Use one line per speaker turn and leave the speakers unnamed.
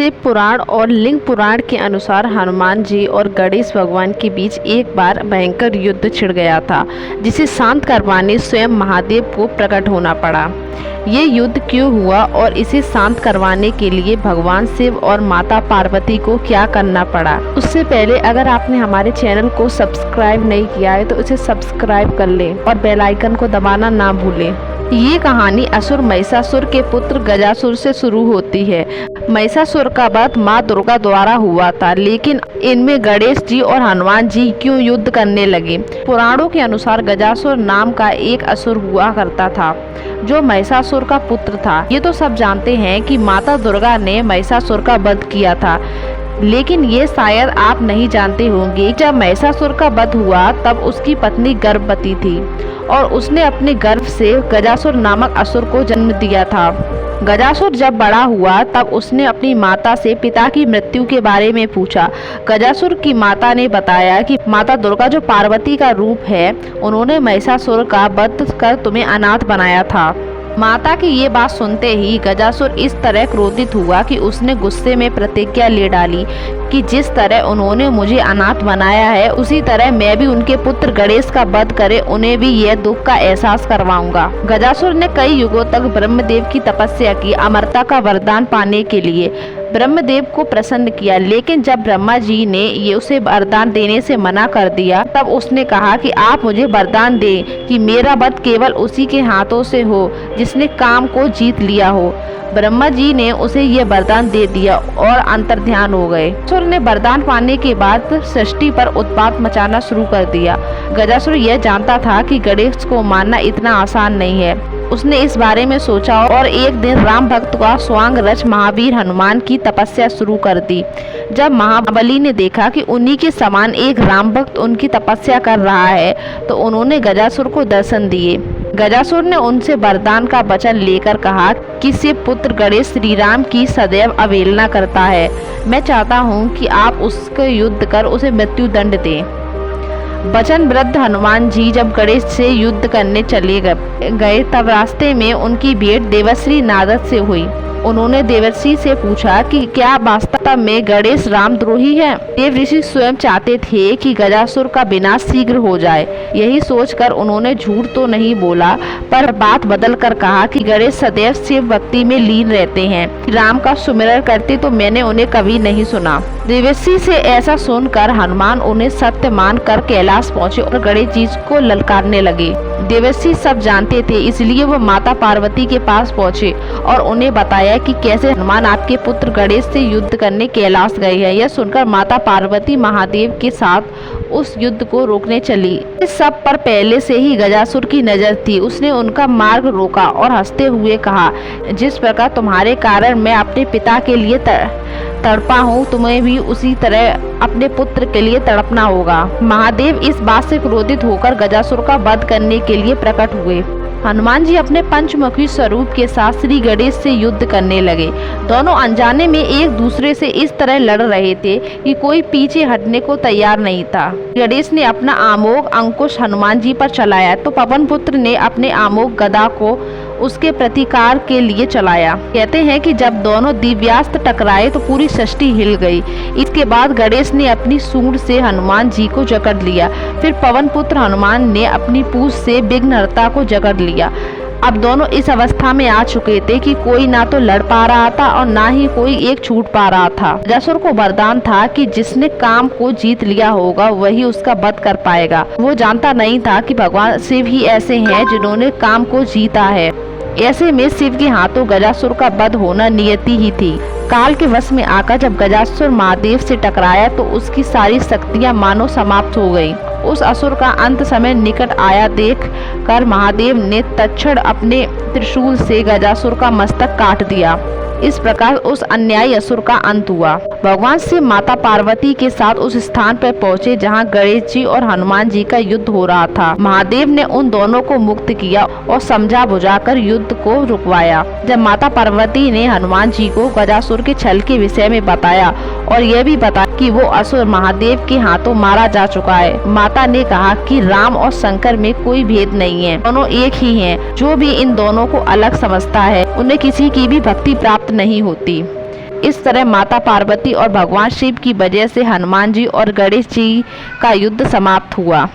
शिव पुराण और लिंग पुराण के अनुसार हनुमान जी और गणेश भगवान के बीच एक बार भयंकर युद्ध छिड़ गया था, जिसे शांत करवाने स्वयं महादेव को प्रकट होना पड़ा। ये युद्ध क्यों हुआ और इसे शांत करवाने के लिए भगवान शिव और माता पार्वती को क्या करना पड़ा, उससे पहले अगर आपने हमारे चैनल को सब्सक्राइब नहीं किया है तो इसे सब्सक्राइब कर लें और बेल आइकन को दबाना ना भूलें। ये कहानी असुर महिषासुर के पुत्र गजासुर से शुरू होती है। महिषासुर का वध माँ दुर्गा द्वारा हुआ था, लेकिन इनमें गणेश जी और हनुमान जी क्यों युद्ध करने लगे। पुराणों के अनुसार गजासुर नाम का एक असुर हुआ करता था, जो महिषासुर का पुत्र था। ये तो सब जानते हैं कि माता दुर्गा ने महिषासुर का वध किया था, लेकिन ये शायद आप नहीं जानते होंगे। जब महिषासुर का वध हुआ तब उसकी पत्नी गर्भवती थी और उसने अपने गर्भ से गजासुर नामक असुर को जन्म दिया था। गजासुर जब बड़ा हुआ तब उसने अपनी माता से पिता की मृत्यु के बारे में पूछा। गजासुर की माता ने बताया कि माता दुर्गा, जो पार्वती का रूप है, उन्होंने महिषासुर का वध कर तुम्हें अनाथ बनाया था। माता की ये बात सुनते ही गजासुर इस तरह क्रोधित हुआ कि उसने गुस्से में प्रतिज्ञा ले डाली कि जिस तरह उन्होंने मुझे अनाथ बनाया है, उसी तरह मैं भी उनके पुत्र गणेश का वध करे उन्हें भी यह दुख का एहसास करवाऊंगा। गजासुर ने कई युगों तक ब्रह्मदेव की तपस्या की, अमरता का वरदान पाने के लिए ब्रह्मदेव को प्रसन्न किया, लेकिन जब ब्रह्मा जी ने ये उसे वरदान देने से मना कर दिया, तब उसने कहा कि आप मुझे वरदान दें कि मेरा वध केवल उसी के हाथों से हो जिसने काम को जीत लिया हो। ब्रह्मा जी ने उसे ये वरदान दे दिया और अंतर्ध्यान हो गए। असुर ने वरदान पाने के बाद सृष्टि पर उत्पात मचाना शुरू कर दिया। गजासुर यह जानता था कि गणेश को मारना इतना आसान नहीं है। उसने इस बारे में सोचा और एक दिन राम भक्त का स्वांग रच महावीर हनुमान की तपस्या शुरू कर दी। जब महाबली ने देखा कि उन्हीं के समान एक राम भक्त उनकी तपस्या कर रहा है, तो उन्होंने गजासुर को दर्शन दिए। गजासुर ने उनसे वरदान का वचन लेकर कहा कि शिव पुत्र गणेश श्री राम की सदैव अवहेलना करता है। मैं चाहता हूँ कि आप उसके युद्ध कर उसे मृत्यु दंड दें। वचन वृद्ध हनुमान जी जब गणेश से युद्ध करने चले गए तब रास्ते में उनकी भेंट देवर्षि नारद से हुई। उन्होंने देवर्षि से पूछा कि क्या वास्तव में गणेश रामद्रोही है। देव ऋषि स्वयं चाहते थे कि गजासुर का विनाश शीघ्र हो जाए। यही सोचकर उन्होंने झूठ तो नहीं बोला, पर बात बदल कर कहा कि गणेश सदैव शिव भक्ति में लीन रहते हैं। राम का सुमिरन करते तो मैंने उन्हें कभी नहीं सुना। देवर्षि से ऐसा सुनकर हनुमान उन्हें सत्य मान कर कैलाश पहुँचे और गणेश जी को ललकारने लगे। देवर्षि सब जानते थे, इसलिए वो माता पार्वती के पास पहुँचे और उन्हें बताया कि कैसे हनुमान आपके पुत्र गणेश से युद्ध करने कैलाश गए हैं। यह सुनकर माता पार्वती महादेव के साथ उस युद्ध को रोकने चली। इस सब पर पहले से ही गजासुर की नजर थी। उसने उनका मार्ग रोका और हंसते हुए कहा, जिस प्रकार तुम्हारे कारण मैं अपने पिता के लिए तड़पा हूँ, तुम्हें भी उसी तरह अपने पुत्र के लिए तड़पना होगा। महादेव इस बात से क्रोधित होकर गजासुर का वध करने के लिए प्रकट हुए। हनुमान जी अपने पंचमुखी स्वरूप के साथ श्री गणेश से युद्ध करने लगे। दोनों अनजाने में एक दूसरे से इस तरह लड़ रहे थे कि कोई पीछे हटने को तैयार नहीं था। गणेश ने अपना अमोघ अंकुश हनुमान जी पर चलाया तो पवन पुत्र ने अपने अमोघ गदा को उसके प्रतिकार के लिए चलाया। कहते हैं कि जब दोनों दिव्यास्त्र टकराए तो पूरी सृष्टि हिल गई। इसके बाद गणेश ने अपनी सूंड से हनुमान जी को जकड़ लिया। फिर पवन पुत्र हनुमान ने अपनी पूंछ से विघ्नहर्ता को जकड़ लिया। अब दोनों इस अवस्था में आ चुके थे कि कोई ना तो लड़ पा रहा था और ना ही कोई एक छूट पा रहा था। गजासुर को वरदान था कि जिसने काम को जीत लिया होगा वही उसका वध कर पाएगा। वो जानता नहीं था कि भगवान शिव ही ऐसे हैं जिन्होंने काम को जीता है। ऐसे में शिव के हाथों गजासुर का वध होना नियति ही थी। काल के वश में आकर जब गजासुर महादेव से टकराया तो उसकी सारी शक्तियां मानो समाप्त हो गईं। उस असुर का अंत समय निकट आया देख कर महादेव ने तत्क्षण अपने त्रिशूल से गजासुर का मस्तक काट दिया। इस प्रकार उस अन्यायी असुर का अंत हुआ। भगवान शिव माता पार्वती के साथ उस स्थान पर पहुंचे जहां गणेश जी और हनुमान जी का युद्ध हो रहा था। महादेव ने उन दोनों को मुक्त किया और समझा बुझाकर युद्ध को रुकवाया। जब माता पार्वती ने हनुमान जी को गजासुर के छल के विषय में बताया और यह भी बताया कि वो असुर महादेव के हाथों मारा जा चुका है, माता ने कहा कि राम और शंकर में कोई भेद नहीं है, दोनों एक ही हैं। जो भी इन दोनों को अलग समझता है उन्हें किसी की भी भक्ति प्राप्त नहीं होती। इस तरह माता पार्वती और भगवान शिव की वजह से हनुमान जी और गणेश जी का युद्ध समाप्त हुआ।